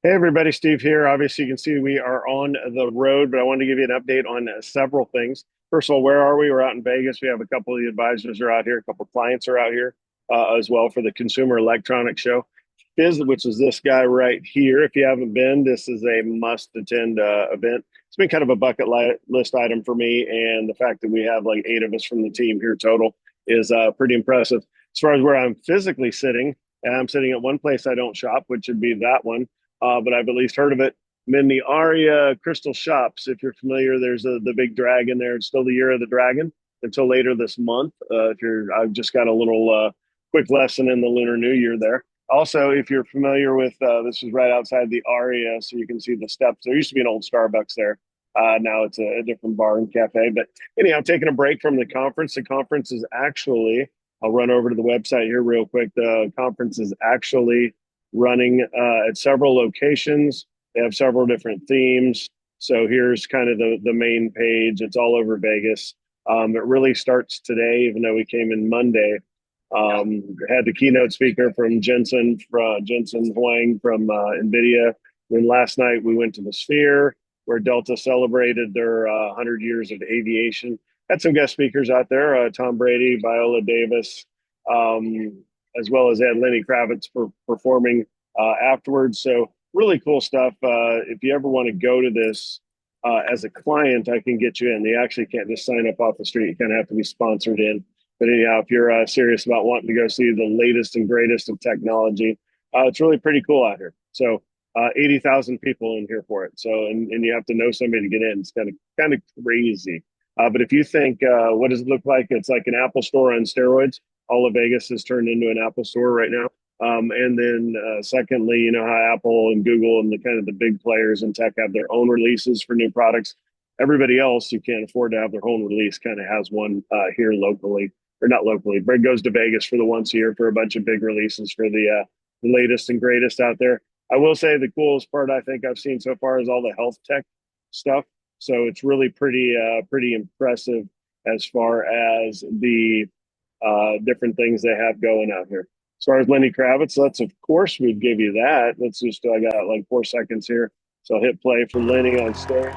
Hey everybody, Steve here. Obviously, you can see we are on the road, but I wanted to give you an update on several things. First of all, where are we? We're out in Vegas. We have a couple of the advisors are out here, a couple of clients are out here as well for the Consumer Electronics Show. Which is this guy right here. If you haven't been, this is a must-attend event. It's been kind of a list item for me, and the fact that we have like 8 of us from the team here total is pretty impressive. As far as where I'm physically sitting, I'm sitting at one place I don't shop, which would be that one, but I've at least heard of it. I'm in the Aria Crystal Shops. If you're familiar, there's the big dragon there. It's still the year of the dragon until later this month. I've just got a little quick lesson in the Lunar New Year there. Also, if you're familiar with this is right outside the Aria, so you can see the steps. There used to be an old Starbucks there. Now it's a different bar and cafe. But anyhow, taking a break from the conference. The conference is actually, I'll run over to the website here real quick. The conference is actually running at several locations. They have several different themes. So here's kind of the main page. It's all over Vegas. It really starts today, even though we came in Monday. Had the keynote speaker from Jensen Huang from NVIDIA. Then last night we went to the Sphere where Delta celebrated their 100 years of aviation. Had some guest speakers out there, Tom Brady, Viola Davis, as well as had Lenny Kravitz performing afterwards. So really cool stuff. If you ever want to go to this as a client, I can get you in. You actually can't just sign up off the street. You kind of have to be sponsored in. But anyhow, if you're serious about wanting to go see the latest and greatest of technology, it's really pretty cool out here. So 80,000 people in here for it. So and you have to know somebody to get in. It's kind of crazy. But if you think, what does it look like? It's like an Apple store on steroids. All of Vegas has turned into an Apple store right now. And then secondly, you know how Apple and Google and the kind of the big players in tech have their own releases for new products. Everybody else who can't afford to have their own release kind of has one here locally, or not locally. Brett goes to Vegas for the once a year for a bunch of big releases for the latest and greatest out there. I will say the coolest part I think I've seen so far is all the health tech stuff. So it's really pretty impressive as far as the different things they have going out here. As far as Lenny Kravitz, let's of course we'd give you that. Let's just I got like 4 seconds here, so I'll hit play for Lenny on stage.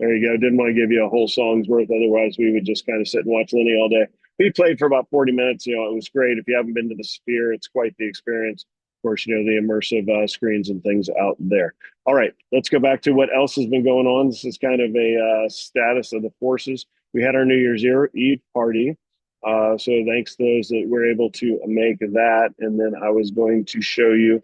There you go. Didn't want to give you a whole song's worth. Otherwise, we would just kind of sit and watch Lenny all day. We played for about 40 minutes. You know, it was great. If you haven't been to the Sphere, it's quite the experience. Of course, you know, the immersive screens and things out there. All right, let's go back to what else has been going on. This is kind of a status of the forces. We had our New Year's Eve party. So thanks to those that were able to make that. And then I was going to show you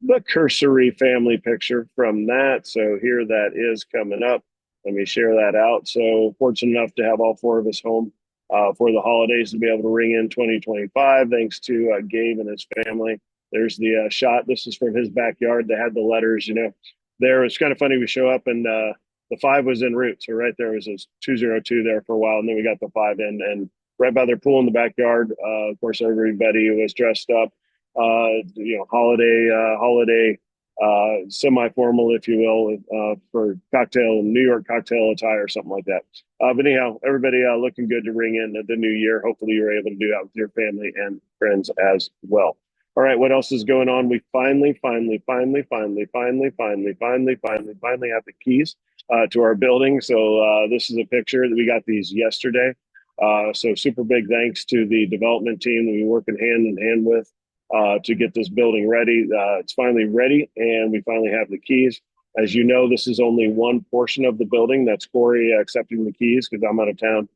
the cursory family picture from that. So here that is coming up. Let me share that out. So fortunate enough to have all 4 of us home for the holidays to be able to ring in 2025. Thanks to Gabe and his family. There's the shot. This is from his backyard. They had the letters, you know. There it's kind of funny. We show up and the 5 was en route. So right there was a 202 there for a while. And then we got the 5 in and right by their pool in the backyard. Of course, everybody was dressed up, you know, holiday semi-formal, if you will, for cocktail, New York cocktail attire or something like that. But anyhow, everybody looking good to ring in the new year. Hopefully you're able to do that with your family and friends as well. All right, what else is going on? We finally have the keys to our building. So this is a picture that we got these yesterday. So super big thanks to the development team that we're working hand in hand with to get this building ready. It's finally ready, and we finally have the keys. As you know, this is only one portion of the building. That's Corey accepting the keys because I'm out of town.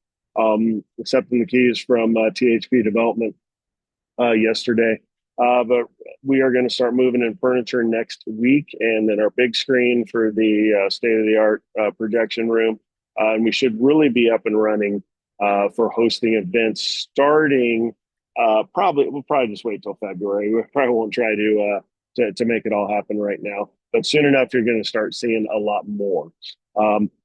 Accepting the keys from THP Development yesterday. But we are going to start moving in furniture next week, and then our big screen for the state-of-the-art projection room. And we should really be up and running for hosting events starting we'll probably just wait till February. We probably won't try to make it all happen right now, but soon enough, you're going to start seeing a lot more.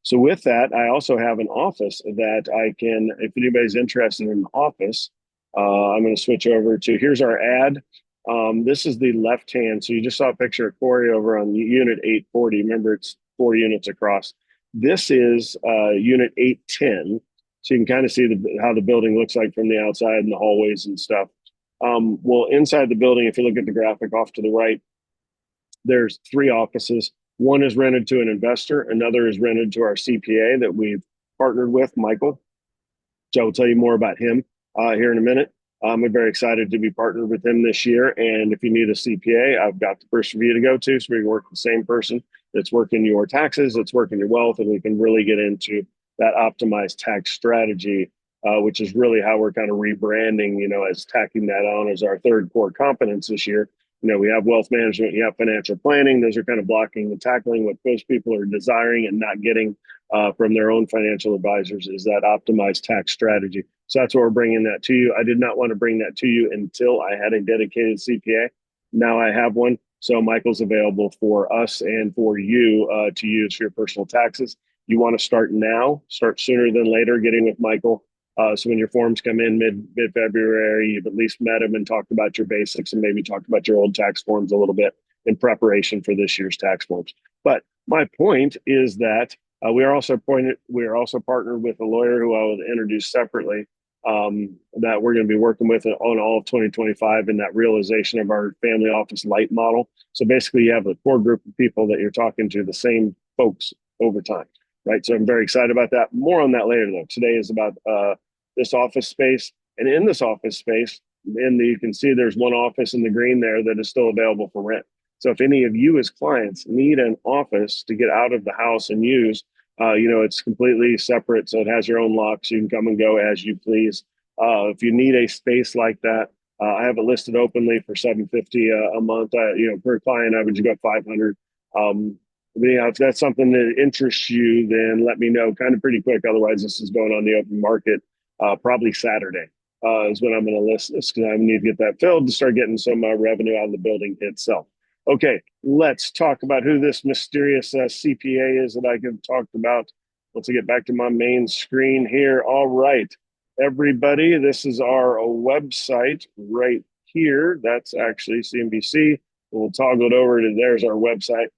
So with that, I also have an office that I can, if anybody's interested in an office, I'm going to switch over to, here's our ad. This is the left hand. So you just saw a picture of Corey over on unit 840. Remember, it's 4 units across. This is unit 810. So you can kind of see how the building looks like from the outside and the hallways and stuff. Well, inside the building, if you look at the graphic off to the right, there's three offices. One is rented to an investor. Another is rented to our CPA that we've partnered with, Michael. Joe will tell you more about him here in a minute. I'm very excited to be partnered with him this year. And if you need a CPA, I've got the person for you to go to. So we can work with the same person that's working your taxes, that's working your wealth, and we can really get into that optimized tax strategy, which is really how we're kind of rebranding, as tacking that on as our third core competence this year. We have wealth management, you have financial planning. Those are kind of blocking and tackling what most people are desiring and not getting from their own financial advisors is that optimized tax strategy. So that's what we're bringing that to you. I did not want to bring that to you until I had a dedicated CPA. Now I have one. So Michael's available for us and for you to use for your personal taxes. You want to start now, start sooner than later, getting with Michael. So when your forms come in mid February, you've at least met him and talked about your basics and maybe talked about your old tax forms a little bit in preparation for this year's tax forms. But my point is that we are also partnered with a lawyer who I will introduce separately that we're going to be working with on all of 2025 in that realization of our family office light model. So basically, you have a core group of people that you're talking to, the same folks over time, right? So I'm very excited about that. More on that later, though. Today is about this office space, and in this office space, you can see there's one office in the green there that is still available for rent. So if any of you as clients need an office to get out of the house and use, it's completely separate, so it has your own locks. You can come and go as you please. If you need a space like that, I have it listed openly for $750 a month. Per client, I would go $500. But if that's something that interests you, then let me know kind of pretty quick. Otherwise, this is going on the open market probably Saturday is when I'm going to list this because I need to get that filled to start getting some revenue out of the building itself. Okay, let's talk about who this mysterious CPA is that I have talked about. Let's get back to my main screen here. All right, everybody, this is our website right here. That's actually CNBC. We'll toggle it over to there's our website.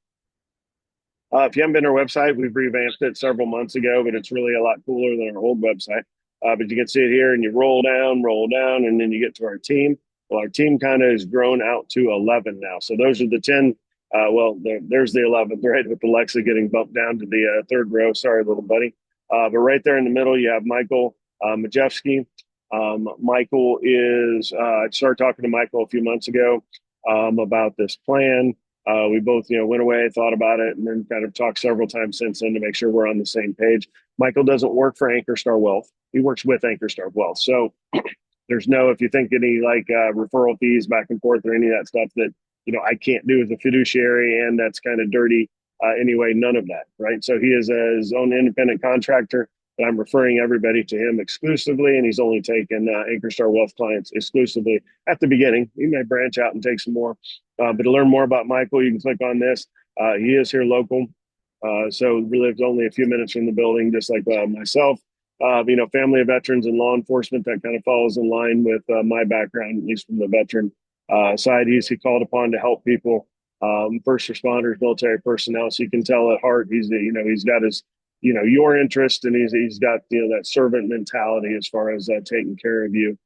If you haven't been to our website, we've revamped it several months ago, but it's really a lot cooler than our old website. But you can see it here, and you roll down, and then you get to our team. Well, our team kind of has grown out to 11 now. So those are the 10. There's the 11th, right, with Alexa getting bumped down to the third row. Sorry, little buddy. But right there in the middle, you have Michael Majewski. Michael is, I started talking to Michael a few months ago about this plan. We both, went away, thought about it, and then kind of talked several times since then to make sure we're on the same page. Michael doesn't work for Ankerstar Wealth. He works with Ankerstar Wealth. So there's no, if you think any referral fees back and forth or any of that stuff that, I can't do as a fiduciary and that's kind of dirty anyway, none of that, right? So he is his own independent contractor, but I'm referring everybody to him exclusively, and he's only taken Ankerstar Wealth clients exclusively at the beginning. He may branch out and take some more, but to learn more about Michael, you can click on this. He is here local, so we live only a few minutes from the building, just like myself. Family of veterans and law enforcement, that kind of falls in line with my background, at least from the veteran side. He's called upon to help people, first responders, military personnel. So you can tell at heart, he's got his, your interest, and he's got, that servant mentality as far as taking care of you.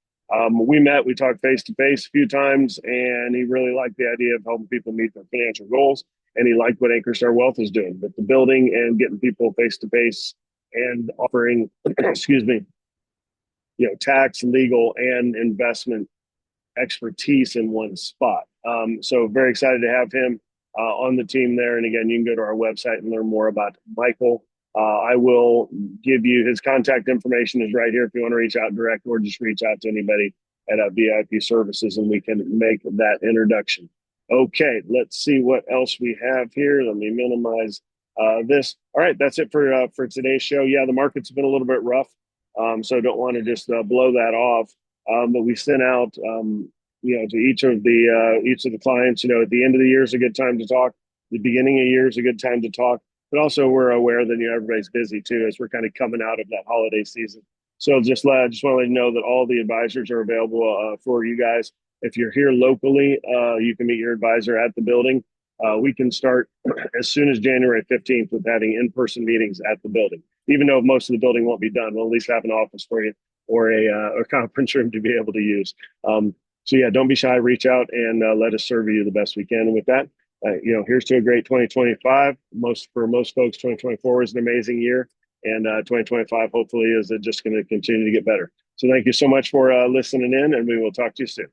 We talked face to face a few times, and he really liked the idea of helping people meet their financial goals. And he liked what Ankerstar Wealth is doing with the building and getting people face to face and offering, excuse me, tax, legal, and investment expertise in one spot. So very excited to have him on the team there. And again, you can go to our website and learn more about Michael. I will give you his contact information is right here if you want to reach out direct, or just reach out to anybody at VIP Services and we can make that introduction. Okay, let's see what else we have here. Let me minimize this. All right, that's it for today's show. Yeah, the market's been a little bit rough, so don't want to just blow that off. But we sent out, to each of the clients. At the end of the year is a good time to talk. The beginning of the year is a good time to talk. But also, we're aware that everybody's busy too, as we're kind of coming out of that holiday season. So just want to let you know that all the advisors are available for you guys. If you're here locally, you can meet your advisor at the building. We can start as soon as January 15th with having in-person meetings at the building. Even though most of the building won't be done, we'll at least have an office for you or a conference room to be able to use. So yeah, don't be shy. Reach out and let us serve you the best we can. And with that, here's to a great 2025. For most folks, 2024 is an amazing year, and 2025 hopefully is just going to continue to get better. So thank you so much for listening in, and we will talk to you soon.